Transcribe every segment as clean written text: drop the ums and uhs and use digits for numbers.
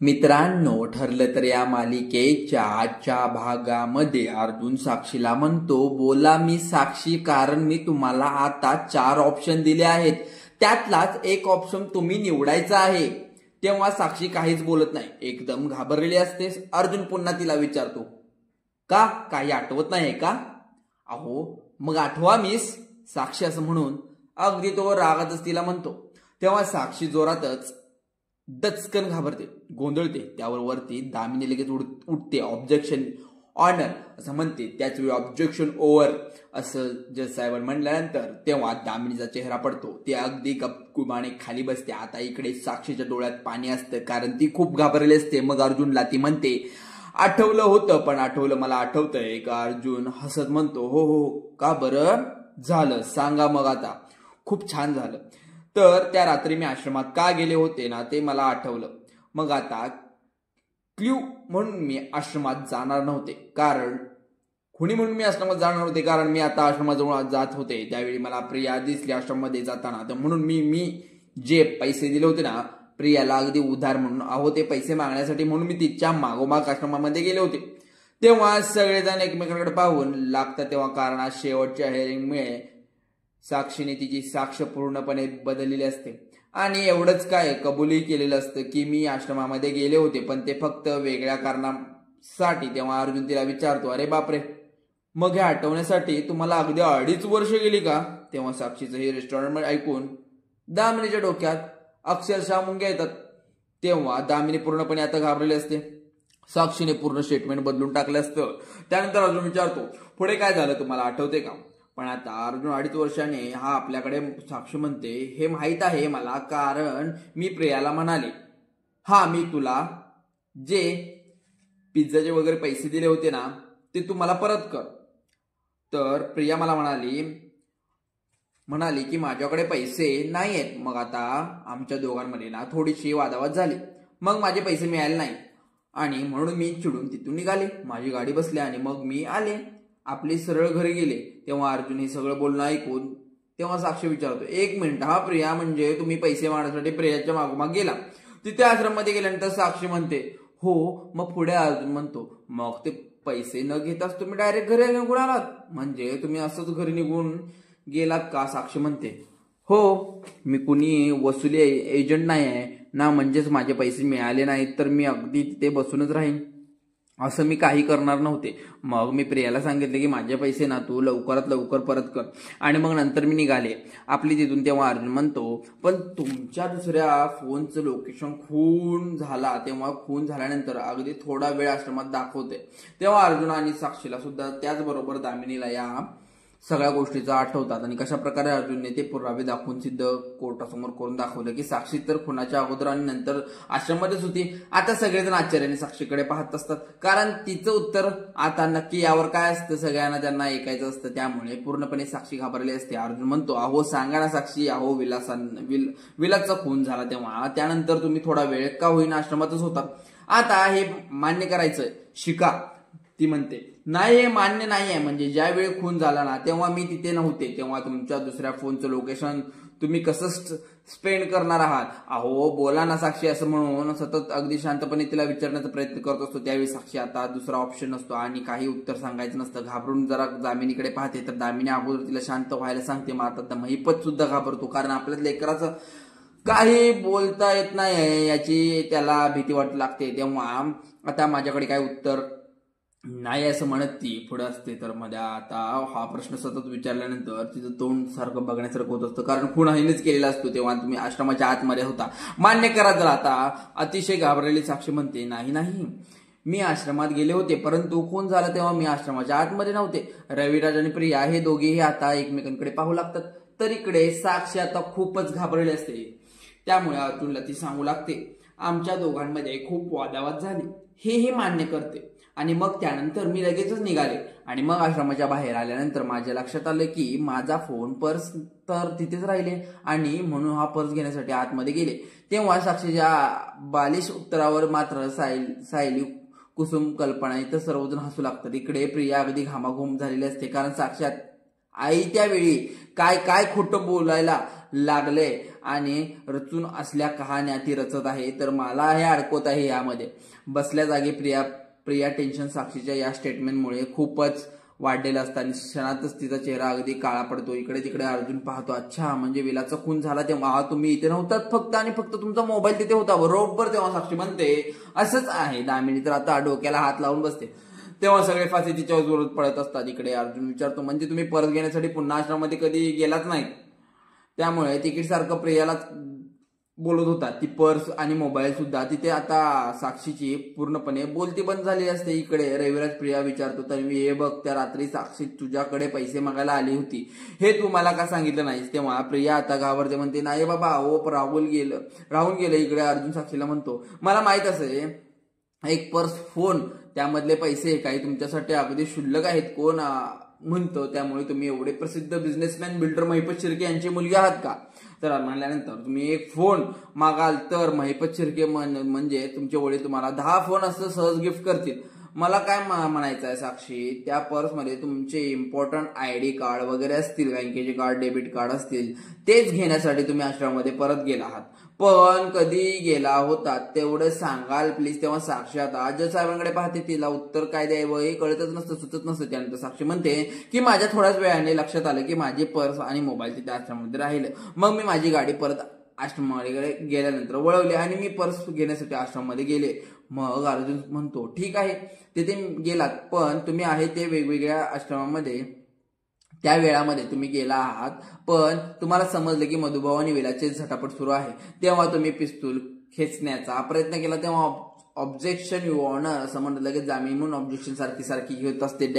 मित्रांनो, ठरलं तर या मालिकेच्या आजच्या भागामध्ये अर्जुन साक्षीला म्हणतो, बोला मी साक्षी, कारण मी तुम्हाला आता 4 ऑप्शन दिले आहेत, त्यातलाच एक ऑप्शन तुम्ही निवडायचा आहे. तेव्हा साक्षी काहीच बोलत नाही, एकदम घाबरलेली असते. अर्जुन पुन्हा तिला विचारतो, का काही आठवत नाही का? अहो मग आठवा मिस, साक्षी असं म्हणून अगदी तो रागातच तिला म्हणतो. तेव्हा साक्षी जोरातच दचकन घाबरते, गोंधळते. त्यावर वरती दामिनी लगेच उठते. ऑब्जेक्शन ऑनर असं म्हणते. त्याच वेळी ऑब्जेक्शन ओव्हर असं जज साहेब म्हणल्यानंतर तेव्हा दामिनीचा चेहरा पडतो. ती अगदी गपगुमाने खाली बसते. आता इकडे साक्षीच्या डोळ्यात पाणी असतं, कारण ती खूप घाबरलेली असते. मग अर्जुनला ती म्हणते, आठवलं होतं, पण आठवलं मला आठवतंय का? अर्जुन हसत म्हणतो, हो हो, का बरं झालं सांगा मग. आता खूप छान झालं. तर त्या रात्री मी आश्रमात का गेले होते ना, ते मला आठवलं. मग आता क्ल्यू म्हणून मी आश्रमात जाणार नव्हते, कारण खुणी म्हणून मी आश्रमात जाणार नव्हते, कारण मी आता आश्रमाजवळ जात होते. त्यावेळी मला प्रिया दिसली आश्रममध्ये जाताना. तर म्हणून मी जे पैसे दिले होते ना प्रियाला, अगदी उधार म्हणून, अहो ते पैसे मागण्यासाठी, म्हणून मी तिच्या मागोमाग आश्रमामध्ये गेले होते. तेव्हा सगळेजण एकमेकांकडे पाहून लागतात. तेव्हा कारण आज शेवटच्या हेअरिंगमुळे साक्षीने तिची साक्ष पूर्णपणे बदललेली असते. आणि एवढंच काय, कबूलही केलेलं असतं की मी आश्रमामध्ये गेले होते, पण ते फक्त वेगळ्या कारणासाठी. तेव्हा अर्जुन तिला विचारतो, अरे बापरे, मग हे आठवण्यासाठी तुम्हाला अगदी 2.5 वर्ष गेली का? तेव्हा साक्षीचं हे रेस्टॉरंट ऐकून दामिनीच्या डोक्यात अक्षरशः मुंग्या येतात. तेव्हा दामिनी पूर्णपणे आता घाबरलेली असते. साक्षीने पूर्ण स्टेटमेंट बदलून टाकलं असतं. त्यानंतर अर्जुन विचारतो, पुढे काय झालं तुम्हाला आठवते का? पण आता अर्जुन 2.5 वर्षाने हा आपल्याकडे साक्षी म्हणते, हे माहित आहे मला, कारण मी प्रियाला म्हणाले, हा मी तुला जे पिझ्झाचे वगैरे पैसे दिले होते ना, ते तू मला परत कर. तर प्रिया मला म्हणाली की माझ्याकडे पैसे नाही आहेत. मग आता आमच्या दोघांमध्ये ना थोडीशी वादावाद झाली. मग माझे पैसे मिळाले नाही आणि म्हणून मी चिडून तिथून निघाले. माझी गाडी बसली आणि मग मी आले, आपले सरळ घरी गेले. तेव्हा अर्जुन हे सगळं बोलणं ऐकून तेव्हा साक्षी विचारतो, 1 मिनिट, हा प्रिया म्हणजे तुम्ही पैसे मागण्यासाठी प्रियाच्या मागोमाग गेला? तिथे आश्रममध्ये गेल्यानंतर साक्षी म्हणते, हो. मग पुढे अर्जुन म्हणतो, मग ते पैसे न घेताच तुम्ही डायरेक्ट घरी निघून आलात? म्हणजे तुम्ही असंच घरी निघून गेलात का? साक्षी म्हणते, हो, मी कुणी वसुली एजंट नाही आहे ना, म्हणजेच माझे पैसे मिळाले नाहीत तर मी अगदी तिथे बसूनच राहीन, असं मी काही करणार नव्हते. मग मी प्रियाला सांगितले की माझे पैसे ना तू लवकरात लवकर परत कर, आणि मग नंतर मी निघाले आपली तिथून. तेव्हा अर्जुन म्हणतो, पण तुमच्या दुसऱ्या फोनचं लोकेशन खून झाला, तेव्हा खून झाल्यानंतर अगदी थोडा वेळ आश्रमात दाखवते. तेव्हा अर्जुन आणि साक्षीला सुद्धा, त्याचबरोबर दामिनीला या सगळ्या गोष्टीचं आठवतात. आणि कशा प्रकारे अर्जुनने ते पुरावे दाखवून सिद्ध कोर्टासमोर करून दाखवलं की साक्षी तर खुनाच्या अगोदर आणि नंतर आश्रममध्येच होती. आता सगळेजण आश्चर्याने साक्षीकडे पाहत असतात, कारण तिचं उत्तर आता नक्की यावर काय असतं सगळ्यांना त्यांना ऐकायचं असतं. त्यामुळे पूर्णपणे साक्षी घाबरली असते. अर्जुन म्हणतो, अहो सांगा ना साक्षी, अहो विलासचा खून झाला तेव्हा त्यानंतर तुम्ही थोडा वेळ का होईना आश्रमातच होता, आता हे मान्य करायचं शिका. ती म्हणते, नाही, हे मान्य नाही आहे. म्हणजे ज्या वेळी खून झाला ना तेव्हा मी तिथे नव्हते. तेव्हा तुमच्या दुसऱ्या फोनचं लोकेशन तुम्ही कसं स्पेंड करणार आहात? अहो बोला ना साक्षी, असं म्हणून सतत अगदी शांतपणे तिला विचारण्याचा प्रयत्न करत असतो. त्यावेळी साक्षी आता दुसरा ऑप्शन नसतो आणि काही उत्तर सांगायचं नसतं. घाबरून जरा दामिनीकडे पाहते, तर दामिनी अगोदर तिला शांत व्हायला सांगते. मग आता महिपत सुद्धा घाबरतो, कारण आपल्या लेकराचं काही बोलता येत नाही याची त्याला भीती वाटू लागते. तेव्हा आता माझ्याकडे काय उत्तर नाही असं म्हणत ती पुढे असते. तर मध्ये आता हा प्रश्न सतत विचारल्यानंतर तिचं तोंड सारखं बघण्यासारखं होत असतं, कारण खून हाईनेच केलेला असतो. तेव्हा तुम्ही आश्रमाच्या आतमध्ये होता, मान्य करा. तर आता अतिशय घाबरलेली साक्षी म्हणते, नाही, मी आश्रमात गेले होते, परंतु खून झाला तेव्हा मी आश्रमाच्या आतमध्ये नव्हते. रविराज आणि प्रिया हे दोघेही आता एकमेकांकडे पाहू लागतात. तर इकडे साक्षी आता खूपच घाबरलेली असते. त्यामुळे अर्जुनला ती सांगू लागते, आमच्या दोघांमध्ये खूप वादावाद झाली, हेही मान्य करते. आणि मग त्यानंतर मी लगेचच निघाले. आणि मग आश्रमाच्या बाहेर आल्यानंतर माझ्या लक्षात आलं की माझा फोन, पर्स तर तिथेच राहिले, आणि म्हणून हा पर्स घेण्यासाठी आतमध्ये गेले. तेव्हा साक्षीच्या बालिश उत्तरावर मात्र सायली, कुसुम, कल्पना इथं सर्वजण हसू लागतात. इकडे प्रिया अगदी घामाघूम झालेली असते, कारण साक्षी आई त्यावेळी काय काय खोटं बोलायला लागले आणि रचून असल्या कहाण्या ती रचत आहे, तर मला हे अडकवत आहे यामध्ये. बसल्या जागी प्रिया टेन्शन साक्षीच्या या स्टेटमेंटमुळे खूपच वाढलेलं असतं आणि क्षणातच तिचा चेहरा अगदी काळा पडतो. इकडे तिकडे अर्जुन पाहतो. अच्छा, म्हणजे विलाचा खून झाला तेव्हा तुम्ही इथे नव्हतात फक्त आणि फक्त तुमचा मोबाईल तिथे होता बरोबर. तेव्हा साक्षी म्हणते असंच आहे. दामिनी तर आता डोक्याला हात लावून बसते. तेव्हा सगळे फासे तिच्यावर जोरात पडत असतात. इकडे अर्जुन विचारतो म्हणजे तुम्ही परत घेण्यासाठी पुन्हा आश्रमामध्ये कधी गेलाच नाही? त्यामुळे तिकीट सारखं प्रियाला बोलत होता. ती पर्स आणि मोबाईल सुद्धा तिथे आता साक्षीची पूर्णपणे बोलती बंद झाली असते. इकडे रविराज प्रिया विचारतो तन्वी हे बघ, त्या रात्री साक्षी तुझ्याकडे पैसे मागायला आली होती, हे तू मला का सांगितलं नाहीस? तेव्हा प्रिया आता घाबरते, म्हणते नाही बाबा, अहो राहुल राहून गेलं. इकडे अर्जुन साक्षीला म्हणतो मला माहित असे एक पर्स, फोन, त्यामधले पैसे काही तुमच्यासाठी अगदी क्षुल्लक आहेत. कोण म्हणतो त्यामुळे तुम्ही एवढे प्रसिद्ध बिझनेसमॅन बिल्डर महिपत शिर्के यांची मुलगी आहात का? तर म्हणल्यानंतर तुम्ही एक फोन मागाल तर महिपत शिर्के म्हणजे तुमचे वडील तुम्हाला 10 फोन असं सहज गिफ्ट करतील. मला काय म्हणायचं आहे साक्षी, त्या पर्समध्ये तुमचे इम्पॉर्टंट ID कार्ड वगैरे असतील, बँकेचे कार्ड, डेबिट कार्ड असतील, तेच घेण्यासाठी तुम्ही आश्रमामध्ये परत गेला आहात. पण कधी गेला होता तेवढं सांगाल प्लीज? तेव्हा साक्षी आता जज साहेबांकडे पाहते. तिला उत्तर काय द्यावं हे कळतच नसतं, सुचत नसतं. त्यानंतर साक्षी म्हणते की माझ्या थोड्याच वेळाने लक्षात आलं की माझे पर्स आणि मोबाईल तिथे आश्रमामध्ये राहिलं. मग मी माझी गाडी परत आश्रमाकडे गेल्यानंतर वळवली आणि मी पर्स घेण्यासाठी आश्रममध्ये गेले. मग अर्जुन म्हणतो ठीक आहे, तिथे गेलात, पण तुम्ही आहे ते वेगवेगळ्या आश्रमामध्ये त्या वेळामध्ये तुम्ही गेला आहात, पण तुम्हाला समजलं की मधुभाऊ आणि विलाचे झटापट सुरू आहे. तेव्हा तुम्ही पिस्तूल खेचण्याचा प्रयत्न केला. तेव्हा ऑब्जेक्शन यू ऑनर असं म्हणलं की जामीन म्हणून ऑब्जेक्शन सारखी घेत असते.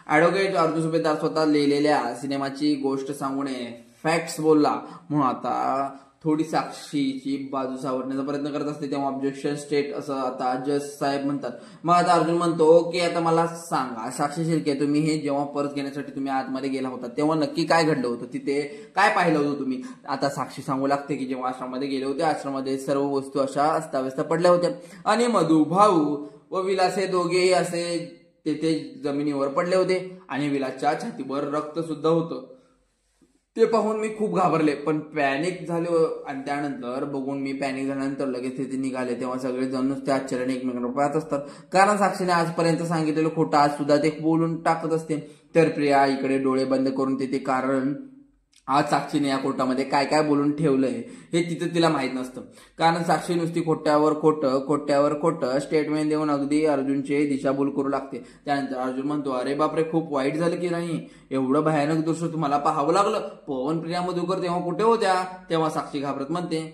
ऍडव्होकेट अर्जुन सुभेदार स्वतः लिहिलेल्या सिनेमाची गोष्ट सांगू नये, फॅक्ट्स बोलला म्हणून आता थोडी साक्षीची बाजू सावरण्याचा प्रयत्न करत असते. तेव्हा ऑब्जेक्शन स्टेट असं आता जज साहेब म्हणतात. मग आता अर्जुन म्हणतो की आता मला सांगा साक्षी शिर्के, तुम्ही हे जेव्हा परत घेण्यासाठी तुम्ही आतमध्ये गेला होता तेव्हा नक्की काय घडलं होतं, तिथे काय पाहिलं होतं तुम्ही? आता साक्षी सांगू लागते की जेव्हा आश्रमामध्ये गेले होते, आश्रमामध्ये सर्व वस्तू अशा अस्ताव्यस्त पडल्या होत्या आणि मधुभाऊ व विलास हे दोघेही असे तेथे जमिनीवर पडले होते आणि विलासच्या छातीवर रक्त सुद्धा होतं. ते पाहून मी खूप घाबरले, पण पॅनिक झाले आणि त्यानंतर बघून मी पॅनिक झाल्यानंतर लगेच तिथे निघाले. तेव्हा सगळे जण नुसते आश्चर्याने एकमेकांना पाहत असतात, कारण साक्षीने आजपर्यंत सांगितलेलं खोटं आज सुद्धा ते बोलून टाकत असते. तर प्रिया इकडे डोळे बंद करून तिथे, कारण आज साक्षीने या कोर्टामध्ये काय काय बोलून ठेवलंय हे तिथं तिला माहित नसतं. कारण साक्षी नुसती खोट्यावर खोटं स्टेटमेंट देऊन अगदी अर्जुनचे दिशाभूल करू लागते. त्यानंतर अर्जुन म्हणतो अरे बापरे, खूप वाईट झालं की नाही, एवढं भयानक दृश्य तुम्हाला पाहावं लागलं. पवन प्रिया मधुकर तेव्हा कुठे होत्या? तेव्हा साक्षी घाबरत म्हणते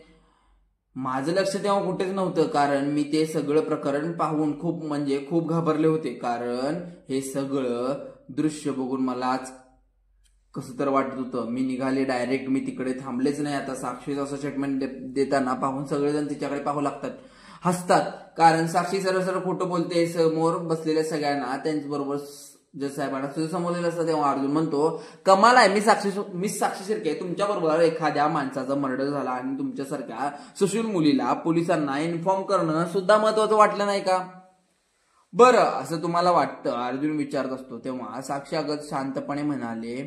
माझं लक्ष तेव्हा कुठेच नव्हतं, कारण मी ते सगळं प्रकरण पाहून खूप घाबरले होते. कारण हे सगळं दृश्य बघून मलाच कसं तर वाटत होतं. मी निघाले डायरेक्ट, मी तिकडे थांबलेच नाही. आता साक्षी असं स्टेटमेंट देताना पाहून सगळेजण तिच्याकडे पाहू लागतात, हसतात, कारण साक्षी सरळ खोटं बोलते समोर बसलेल्या सगळ्यांना, त्यांच्याबरोबर जज साहेबांना सुद्धा समोरलेलं असतं. तेव्हा अर्जुन म्हणतो कमाल आहे, मी साक्षी शिर्के, तुमच्या बरोबर एखाद्या माणसाचा मर्डर झाला आणि तुमच्यासारख्या सुशील मुलीला पोलिसांना इन्फॉर्म करणं सुद्धा महत्वाचं वाटलं नाही का? बरं असं तुम्हाला वाटतं? अर्जुन विचारत असतो. तेव्हा साक्षी अगदी शांतपणे म्हणाले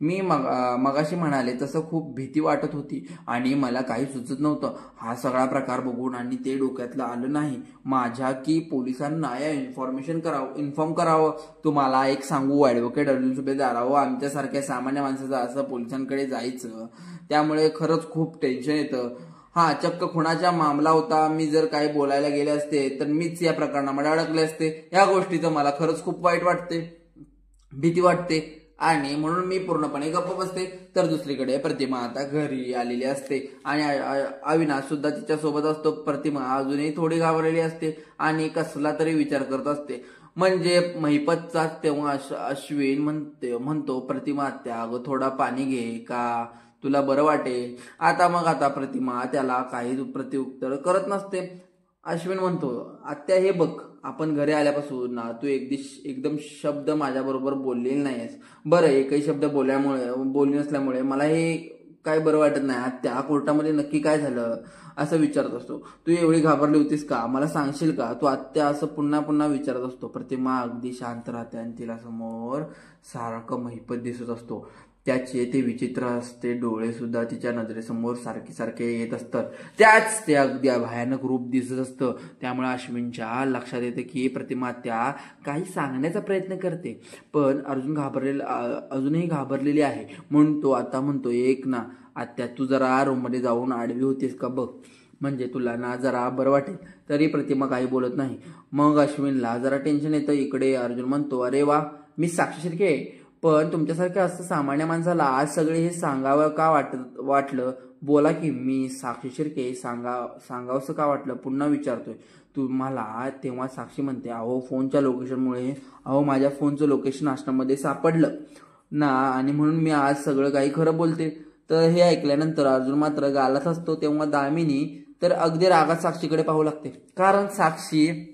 मी मगाशी म्हणाले तसं खूप भीती वाटत होती आणि मला काही सुचत नव्हतं. हा सगळा प्रकार बघून आणि ते डोक्यातलं आलं नाही माझ्या की पोलिसांना या इन्फॉर्म करावं. तुम्हाला एक सांगू, ऍडव्होकेट अर्जुन सुभेदार, आमच्यासारख्या सामान्य माणसाचं असं पोलिसांकडे जायचं, त्यामुळे खरंच खूप टेन्शन येतं. हा चक्क खुनाचा मामला होता, मी जर काही बोलायला गेले असते तर मीच या प्रकरणामध्ये अडकले असते. या गोष्टीचं मला खरंच खूप वाईट वाटते, भीती वाटते आणि म्हणून मी पूर्णपणे गप्प बसते. तर दुसरीकडे प्रतिमा आता घरी आलेली असते आणि अविनाश सुद्धा तिच्या सोबत असतो. प्रतिमा अजूनही थोडी घाबरलेली असते आणि कसला तरी विचार करत असते. म्हणजे महिपतचा तेव्हा अश्विन म्हणतो प्रतिमा आत्या, अगं थोडा पाणी घे का, तुला बरं वाटेल. आता प्रतिमा त्याला काही प्रत्युत्तर करत नसते. अश्विन म्हणतो आत्या हे बघ, आपण घरी आल्यापासून ना तू एकदम शब्द माझ्या बरोबर बोललेली नाहीस. बरं एकही शब्द बोलली नसल्यामुळे मला हे काय बरं वाटत नाही, त्या कोर्टामध्ये नक्की काय झालं असं विचारत असतो. तू एवढी घाबरली होतीस का, मला सांगशील का, तू आत्या असं पुन्हा पुन्हा विचारत असतो. प्रतिमा अगदी शांत राहते आणि तिला समोर सारखं महिपत दिसत असतो. त्याचे ते विचित्र असते डोळे सुद्धा तिच्या नजरेसमोर सारखे सारखे येत असतात. त्याच ते अगदी भयानक रूप दिसत असतं. त्यामुळे अश्विनच्या लक्षात येते की प्रतिमा त्या काही सांगण्याचा प्रयत्न करते, पण अजूनही घाबरलेली आहे. म्हणून तो आता म्हणतो, एक ना आत्या, तू जरा रूममध्ये जाऊन आडवी होतीस का बघ, म्हणजे तुला ना जरा बरं वाटेल. तरी प्रतिमा काही बोलत नाही. मग अश्विनला जरा टेन्शन येतं. इकडे अर्जुन म्हणतो, अरे वा, मी साक्षी शिर्के आहे, पण तुमच्यासारख्या असं सामान्य माणसाला आज सगळे हे सांगावं का वाटलं? बोला की. मी साक्षी शिर्के, सांगावंसं का वाटलं पुन्हा विचारतोय तुम्हाला. तेव्हा साक्षी म्हणते, अहो फोनच्या लोकेशनमुळे, माझ्या फोनचं लोकेशन आश्रममध्ये सापडलं ना, आणि म्हणून मी आज सगळं काही खरं बोलते. तर हे ऐकल्यानंतर अर्जुन मात्र गालात असतो. तेव्हा दामिनी तर अगदी रागात साक्षीकडे पाहू लागते, कारण साक्षी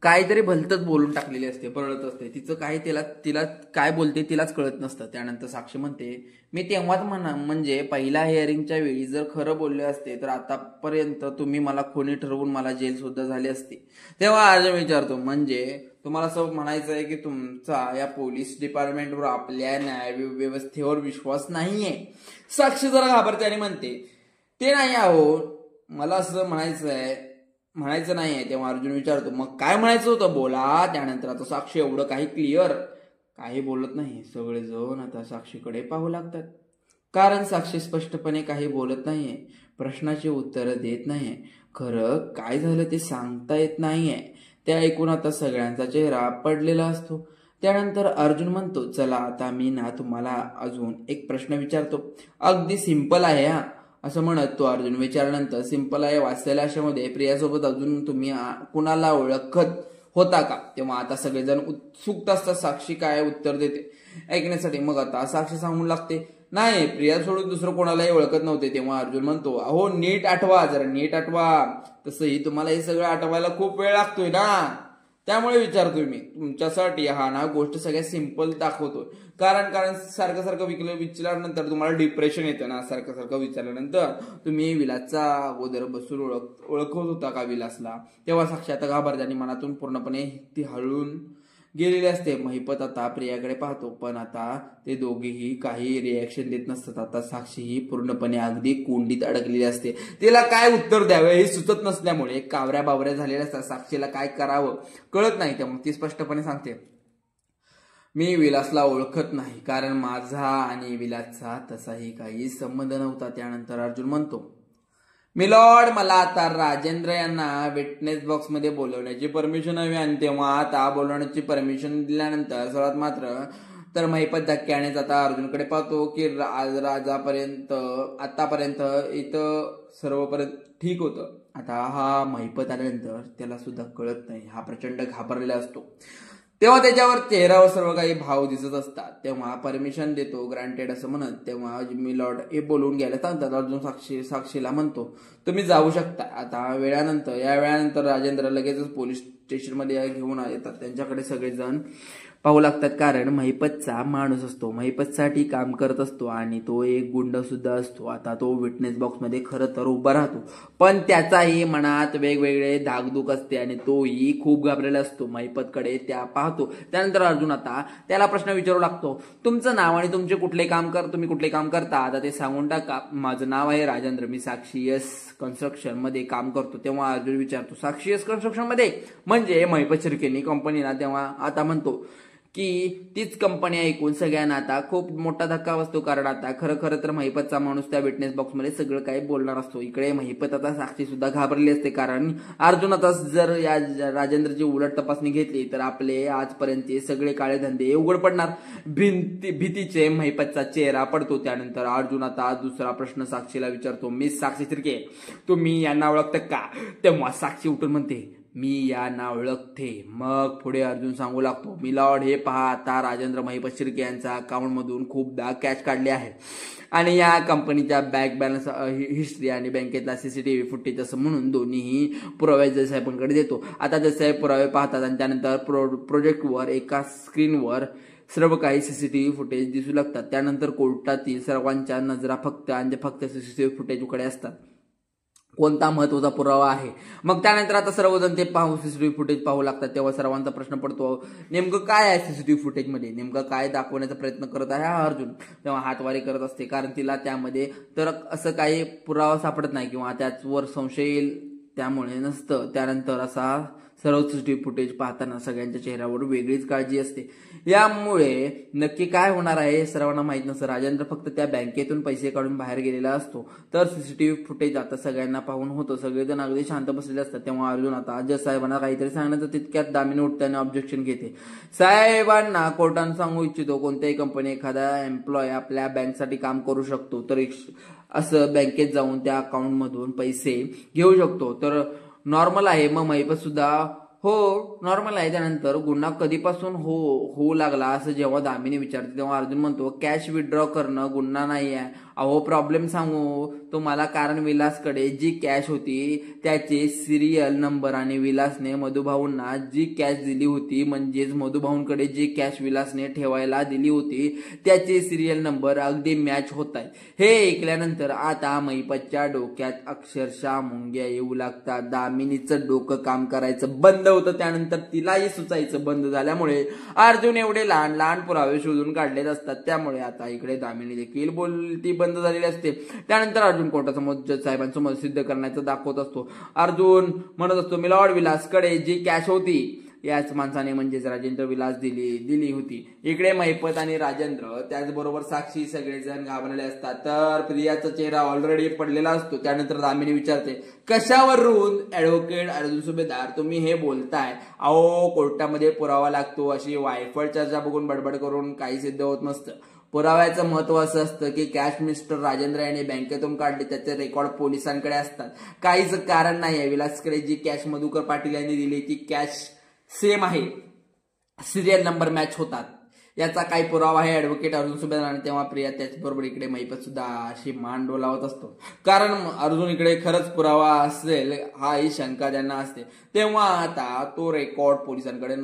काहीतरी भलतच बोलून टाकलेली असते, पळत असते. तिचं काय तिला काय बोलते तिलाच कळत नसतं. त्यानंतर साक्षी म्हणते, मी तेव्हाच म्हणजे पहिल्या हिअरिंगच्या वेळी जर खरं बोलले असते तर आतापर्यंत तुम्ही मला खुनी ठरवून मला जेल सुद्धा झाली असती. तेव्हा अर्जुन विचारतो, म्हणजे तुम्हाला असं म्हणायचं आहे की तुमचा या पोलीस डिपार्टमेंटवर, आपल्या न्याय व्यवस्थेवर विश्वास नाहीये? साक्षी जरा घाबरते आणि म्हणते, ते नाही अहो, मला असं म्हणायचं नाहीये. तेव्हा अर्जुन विचारतो, मग काय म्हणायचं होतं, बोला. त्यानंतर आता साक्षी एवढं काही क्लिअर काही बोलत नाही. सगळेजण आता साक्षीकडे पाहू लागतात, कारण साक्षी स्पष्टपणे काही बोलत नाहीये, प्रश्नाचे उत्तर देत नाहीये, खरं काय झालं ते सांगता येत नाहीये. ते ऐकून आता सगळ्यांचा चेहरा पडलेला असतो. त्यानंतर अर्जुन म्हणतो, चला आता मी ना तुम्हाला अजून एक प्रश्न विचारतो, अगदी सिंपल आहे हा. असं म्हणत तो अर्जुन विचारल्यानंतर, सिंपल आहे वाचलेल्या अशामध्ये प्रियासोबत अजून तुम्ही कुणाला ओळखत होता का? तेव्हा आता सगळेजण उत्सुक असतात साक्षी काय उत्तर देते ऐकण्यासाठी. मग आता साक्षी सांगून लागते, नाही, प्रिया सोडून दुसरं कोणालाही ओळखत नव्हते. तेव्हा अर्जुन म्हणतो, अहो नीट आठवा, जरा नीट आठवा. तसंही तुम्हाला हे सगळं आठवायला खूप वेळ लागतोय ना, त्यामुळे विचारतोय मी तुमच्यासाठी. हा ना गोष्ट सगळ्यात सिंपल दाखवतोय, कारण सारखं विचारल्यानंतर तुम्हाला डिप्रेशन येतं ना. सारखं विचारल्यानंतर तुम्ही विलासचा अगोदर बसून ओळखत होता का विलासला? तेव्हा साक्षी आता घाबरते आणि मनातून पूर्णपणे ती हळून गेलेली असते. महिपत आता प्रियाकडे पाहतो, पण आता ते दोघेही काही रिॲक्शन देत नसतात. आता साक्षी ही पूर्णपणे अगदी कोंडीत अडकलेली असते. तिला काय उत्तर द्यावे हे सुचत नसल्यामुळे कावऱ्या बावऱ्या झालेल्या असतात. साक्षीला काय करावं कळत नाही. त्यामुळे ती स्पष्टपणे सांगते, मी विलासला ओळखत नाही, कारण माझा आणि विलासचा तसाही काही संबंध नव्हता. त्यानंतर अर्जुन म्हणतो, मिलॉर्ड, मला आता राजेंद्र यांना विटनेस बॉक्स मध्ये बोलवण्याची परमिशन हवी. आणि तेव्हा आता बोलवण्याची परमिशन दिल्यानंतर सर्वात मात्र तर महिपत धक्क्यानेच आता अर्जुनकडे पाहतो की राजापर्यंत आतापर्यंत इथं सर्वपर्यंत ठीक होतं. आता हा महिपत आल्यानंतर त्याला सुद्धा कळत नाही, हा प्रचंड घाबरलेला असतो. तेव्हा त्याच्यावर चेहऱ्यावर सर्व काही भाव दिसत असतात. तेव्हा परमिशन देतो, ग्रांटेड असं म्हणत. तेव्हा मिलॉर्ड हे बोलून घ्यायला सांगतात. अर्जुन साक्षीला म्हणतो, तुम्ही जाऊ शकता. आता या वेळानंतर राजेंद्र लगेचच पोलीस स्टेशनमध्ये घेऊन येतात. त्यांच्याकडे सगळेजण पाहू लागतात, कारण महिपतचा माणूस असतो, महिपतसाठी काम करत असतो आणि तो एक गुंड सुद्धा असतो. आता तो विटनेस बॉक्समध्ये खरं तर उभा राहतो, पण त्याचाही मनात वेगवेगळे धाकधूक असते आणि तोही खूप घाबरलेला असतो. महिपतकडे त्या पाहतो. त्यानंतर अर्जुन आता त्याला प्रश्न विचारू लागतो, तुमचं नाव आणि तुम्ही कुठले काम करता आता ते सांगून टाका. माझं नाव आहे राजेंद्र, मी साक्षी एस कन्स्ट्रक्शन मध्ये काम करतो. तेव्हा अर्जुन विचारतो, साक्षी एस कन्स्ट्रक्शन मध्ये म्हणजे महिपत शिर्केनी कंपनीला? तेव्हा आता म्हणतो की तीच कंपनी ऐकून सगळ्यांना आता खूप मोठा धक्का बसतो, कारण आता खरं तर महिपतचा माणूस त्या विटनेस बॉक्समध्ये सगळं काही बोलणार असतो. इकडे महिपत आता साक्षी सुद्धा घाबरली असते, कारण अर्जुन आता जर या राजेंद्रची उलट तपासणी घेतली तर आपले आजपर्यंतचे सगळे काळे धंदे उघड पडणार. भीतीचे महिपतचा चेहरा पडतो. त्यानंतर अर्जुन आता दुसरा प्रश्न साक्षीला विचारतो, मिस साक्षी शिर्के, तुम्ही यांना ओळखता का? तेव्हा साक्षी उठून म्हणते, मी यांना ओळखते. मग पुढे अर्जुन सांगू लागतो, मिलॉर्ड हे पहा, आता राजेंद्र महिपत शिर्के यांच्या अकाउंटमधून खूपदा कॅश काढले आहे आणि या कंपनीच्या बँक बॅलन्स हिस्ट्री आणि बँकेतला सीसीटीव्ही फुटेज असं म्हणून दोन्हीही पुरावे जजसाहेबांकडे देतो. आता जजसाहेब पुरावे पाहतात आणि त्यानंतर प्रोजेक्टवर एका स्क्रीनवर सर्व काही सीसीटीव्ही फुटेज दिसू लागतात. त्यानंतर कोर्टातील सर्वांच्या नजरा फक्त सीसीटीव्ही फुटेजकडे असतात. कोणता महत्वाचा पुरावा आहे. मग त्यानंतर आता सर्वजण ते सीसीटीव्ही फुटेज पाहू लागतात. तेव्हा सर्वांचा प्रश्न पडतो, नेमकं काय आहे सीसीटीव्ही फुटेजमध्ये, नेमकं काय दाखवण्याचा प्रयत्न करत आहे हा अर्जुन. तेव्हा हातवारी करत असते, कारण तिला त्यामध्ये तर असं काही पुरावा सापडत नाही किंवा त्याचवर संशय येईल त्यामुळे नसतं. त्यानंतर असा सर्व सीसीटीव्ही फुटेज पाहताना सगळ्यांच्या चेहऱ्यावर वेगळीच काळजी असते. यामुळे नक्की काय होणार आहे हे सर्वांना माहित नसतं. राजेंद्र फक्त त्या बँकेतून पैसे काढून बाहेर गेलेला असतो. तर सीसीटीव्ही फुटेज आता सगळ्यांना पाहून होतं. सगळेजण अगदी शांत बसलेले असतात. तेव्हा अर्जुन आता जज साहेबांना काहीतरी सांगण्याचं तितक्यात दामिनी उठताना ऑब्जेक्शन घेते. साहेबांना कोर्टानं सांगू इच्छितो, कोणत्याही कंपनी एखादा एम्प्लॉय आपल्या बँकसाठी काम करू शकतो, तर असं बँकेत जाऊन त्या अकाउंट मधून पैसे घेऊ शकतो, तर नॉर्मल आहे. मग महिपत सुद्धा हो नॉर्मल आहे. त्यानंतर गुन्हा कधीपासून होऊ लागला असं जेव्हा दामिनी विचारते तेव्हा अर्जुन म्हणतो, कॅश विथड्रॉ करणं गुन्हा नाही आहे. अहो प्रॉब्लेम सांगू तुम्हाला, कारण विलासकडे जी कॅश होती त्याचे सिरियल नंबर आणि विलासने मधुभाऊंना जी कॅश दिली होती, म्हणजेच मधुभाऊंकडे जी कॅश विलासने ठेवायला दिली होती त्याचे सिरियल नंबर अगदी मॅच होत आहेत. हे ऐकल्यानंतर आता महिपतच्या डोक्यात अक्षरशः मुंग्या येऊ लागतात. दामिनीचं डोकं काम करायचं बंद होतं. त्यानंतर तिलाही सुचायचं बंद झाल्यामुळे अर्जुन एवढे लहान लहान पुरावे शोधून काढलेत असतात. त्यामुळे आता इकडे दामिनी देखील बोलती बंद झालेली असते. त्यानंतर अर्जुन कोर्टासमोर जज साहेबांसमोर सिद्ध करण्याचं दाखवत असतो. अर्जुन म्हणत असतो, मिलॉर्ड विलासकडे जी कॅश होती याच माणसाने म्हणजेच राजेंद्र विलास दिली होती. इकडे महिपत आणि राजेंद्र त्याचबरोबर साक्षी सगळेजण घाबरले असतात. तर प्रियाचा चेहरा ऑलरेडी पडलेला असतो. त्यानंतर दामिनी विचारते, कशावरून ऍडव्होकेट अर्जुन सुभेदार तुम्ही हे बोलताय? अहो कोर्टामध्ये पुरावा लागतो, अशी वायफळ चर्चा बघून बडबड करून काही सिद्ध होत नसतं. पुराव्याचं महत्व असं असतं की कॅश मिस्टर राजेंद्र यांनी बँकेतून काढली, त्याचे रेकॉर्ड पोलिसांकडे असतात. काहीच कारण नाही आहे. विलासकडे जी कॅश मधुकर पाटील यांनी दिली ती कॅश सेम आहे, सिरियल नंबर मॅच होतात, याचा काही पुरावा आहे ऍडव्होकेट अर्जुन सुभेदार. आणि तेव्हा प्रिया त्याचबरोबर इकडे महिपत सुद्धा अशी मान डोलावत असतो, कारण अर्जुन इकडे खरंच पुरावा असेल हा ही शंका त्यांना असते. तेव्हा आता तो रेकॉर्ड पोलिसांकडे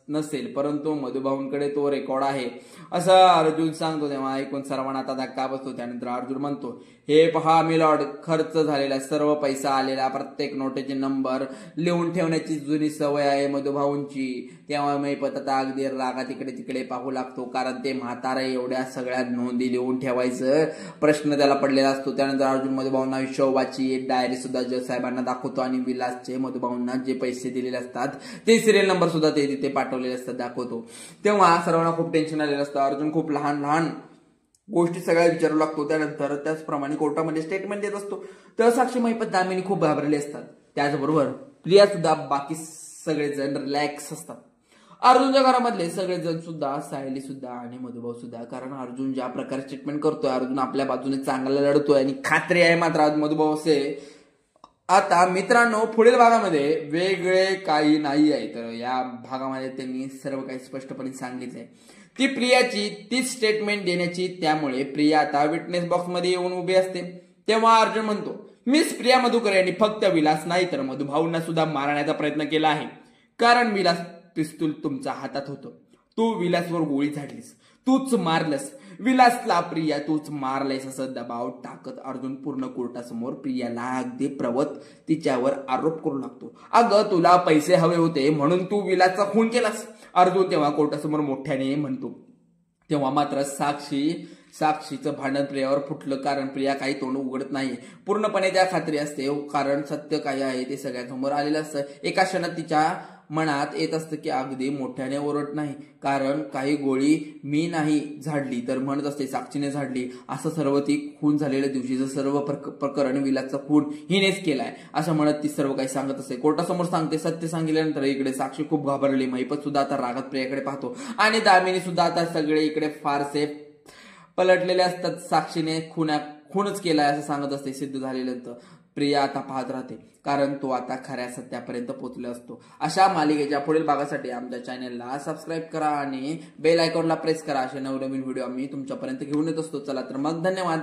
नसेल, परंतु मधुभाऊंकडे तो रेकॉर्ड आहे असं अर्जुन सांगतो. तेव्हा ऐकून सर्वांना आता धक्का बसतो. त्यानंतर अर्जुन म्हणतो, हे पहा मिलॉर्ड, खर्च झालेला सर्व पैसा आलेला प्रत्येक नोटेचे नंबर लिहून ठेवण्याची जुनी सवय आहे मधुभाऊंची. तेव्हा महिपत आता अगदी रागात इकडे तिकडे पाहू लागतो, कारण ते म्हातारा एवढ्या सगळ्या नोंदी लिहून ठेवायचं प्रश्न त्याला पडलेला असतो. त्यानंतर अर्जुन मधुभाऊंना हिशोबाची एक डायरी सुद्धा जज साहेबांना दाखवतो आणि विलासचे मधुभाऊंना जे पैसे दिलेले असतात ते सिरियल नंबर सुद्धा ते तिथे पाठवलेले असतात दाखवतो. तेव्हा सर्वांना खूप टेन्शन आलेलं असतं. अर्जुन खूप लहान लहान गोष्टी सगळ्या विचारू लागतो. त्यानंतर त्याचप्रमाणे कोर्टामध्ये स्टेटमेंट देत असतो. तर साक्षी महिपत दामिनी खूप घाबरले असतात. त्याचबरोबर प्रिया सुद्धा, बाकी सगळेजण रिलॅक्स असतात. अर्जुनच्या घरामधले सगळेजण सुद्धा, सायली सुद्धा आणि मधुभाऊ सुद्धा, कारण अर्जुन ज्या प्रकारे स्टेटमेंट करतोय, अर्जुन आपल्या बाजूने चांगला लढतोय आणि खात्री आहे मात्र मधुभाऊ असे. आता मित्रांनो, पुढील भागामध्ये वेगळे काही नाही आहे, तर या भागामध्ये त्यांनी सर्व काही स्पष्टपणे सांगितलंय. ती प्रियाची तीच स्टेटमेंट देण्याची. त्यामुळे प्रिया आता विटनेस बॉक्स मध्ये येऊन उभी असते. तेव्हा अर्जुन म्हणतो, मिस प्रिया मधुकर यांनी फक्त विलास नाही तर मधुभाऊंना सुद्धा मारण्याचा प्रयत्न केला आहे, कारण विलास पिस्तूल तुमच्या हातात होतं. तू विलासवर गोळी झाडलीस, तूच मारलंस विलासला. प्रिया तूच मारलायस असं दबाव टाकत अर्जुन पूर्ण कोर्टासमोर प्रियाला अगदी तिच्यावर आरोप करू लागतो. अगं तुला पैसे हवे होते म्हणून तू विलासचा खून केलास, अर्जुन तेव्हा कोर्टासमोर मोठ्याने म्हणतो. तेव्हा मात्र साक्षीचं भांडण प्रियावर फुटलं, कारण प्रिया काही तोंड उघडत नाही. पूर्णपणे त्या खात्री असते, कारण सत्य काय आहे ते सगळ्यांसमोर आलेलं असतं. एका क्षणात तिच्या मनात येत असतं की अगदी मोठ्याने ओरड नाही, कारण काही गोळी मी नाही झाडली तर म्हणत असते साक्षीने झाडली. असं सर्व ती खून झालेल्या दिवशीचं सर्व प्रकरण, विलासचा खून हिनेच केलाय असं म्हणत ती सर्व काही सांगत असते. कोर्टासमोर सांगते. सत्य सांगितल्यानंतर इकडे साक्षी खूप घाबरली. महिपत सुद्धा आता रागात प्रियाकडे पाहतो आणि दामिनी सुद्धा. आता सगळे इकडे फारसे पलटलेले असतात. साक्षीने खूनच केलाय असं सांगत असते. सिद्ध झालेलं प्रिया आता पाहत राहते, कारण तो आता खऱ्या सत्यापर्यंत पोहोचला असतो. अशा मालिकेच्या पुढील भागासाठी आमच्या चॅनलला सबस्क्राईब करा आणि बेल आयकॉनला प्रेस करा. असे नवनवीन व्हिडिओ आम्ही तुमच्यापर्यंत घेऊन येत असतो. चला तर मग धन्यवाद.